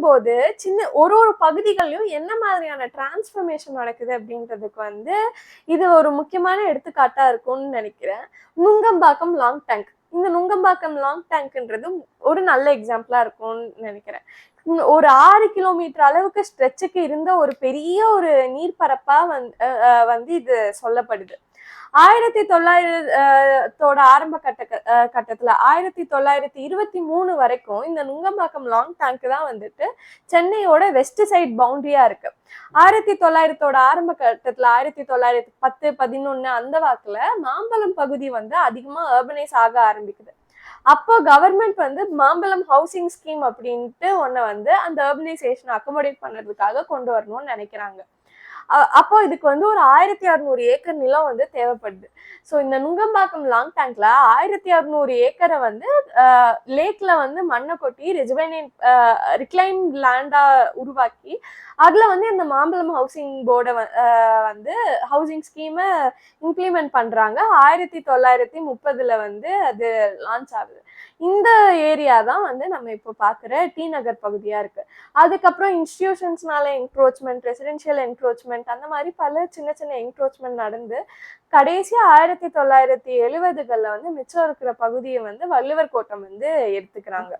வரும்போது ஒரு ஒரு பகுதிகள்லயும் என்ன மாதிரியான டிரான்ஸ்ஃபர்மேஷன் நடக்குது அப்படின்றதுக்கு வந்து இது ஒரு முக்கியமான எடுத்துக்காட்டா இருக்கும்னு நினைக்கிறேன். Nungambakkam long tank. இந்த நுங்கம்பாக்கம் லாங் டேங்க்ன்றது ஒரு நல்ல எக்ஸாம்பிளா இருக்கும்னு நினைக்கிறேன். ஒரு 6 கிலோமீட்டர் அளவுக்கு ஸ்ட்ரெச்சுக்கு இருந்த ஒரு பெரிய ஒரு நீர்ப்பரப்பா வந்து இது சொல்லப்படுது. 1900 ஆரம்ப கட்டத்துல 1923 வரைக்கும் இந்த நுங்கம்பாக்கம் லாங் டேங்க் தான் வந்துட்டு சென்னையோட வெஸ்ட் சைட் பவுண்டரியா இருக்கு. 1900 ஆரம்ப கட்டத்துல 1910, 11 அந்த வாக்குல மாம்பலம் பகுதி வந்து அதிகமா அர்பனைஸ் ஆக ஆரம்பிக்குது. அப்போ கவர்மெண்ட் வந்து மாம்பலம் ஹவுசிங் ஸ்கீம் அப்படின்ட்டு ஒன்ன வந்து அந்த அர்பனைசேஷன் அக்கமடேட் பண்றதுக்காக கொண்டு வரணும்னு நினைக்கிறாங்க. அப்போ இதுக்கு வந்து ஒரு 1600 ஏக்கர் நிலம் வந்து தேவைப்படுது. ஸோ இந்த நுங்கம்பாக்கம் லாங் டேங்க்ல 1600 ஏக்கரை வந்து லேக்ல வந்து மண்ணை கொட்டி ரிக்ளைன் லேண்டா உருவாக்கி அதுல வந்து இந்த மாம்பலம் ஹவுசிங் போர்டை வந்து ஹவுசிங் ஸ்கீமை இம்ப்ளிமெண்ட் பண்றாங்க. 1930 வந்து அது லான்ச் ஆகுது. இந்த ஏரியா தான் வந்து நம்ம இப்போ பாக்குற டி நகர் பகுதியா இருக்கு. அதுக்கப்புறம் இன்ஸ்டிடியூஷன்ஸ்னால என்க்ரோச்மெண்ட், ரெசிடென்ஷியல் என்க்ரோச்மெண்ட் அந்த மாதிரி பல சின்ன சின்ன என்க்ரோச்மெண்ட் நடந்து கடைசியா 1970களில் வந்து மிச்சம் இருக்கிற பகுதியை வந்து வள்ளுவர் கோட்டம் வந்து எடுத்துக்கிறாங்க.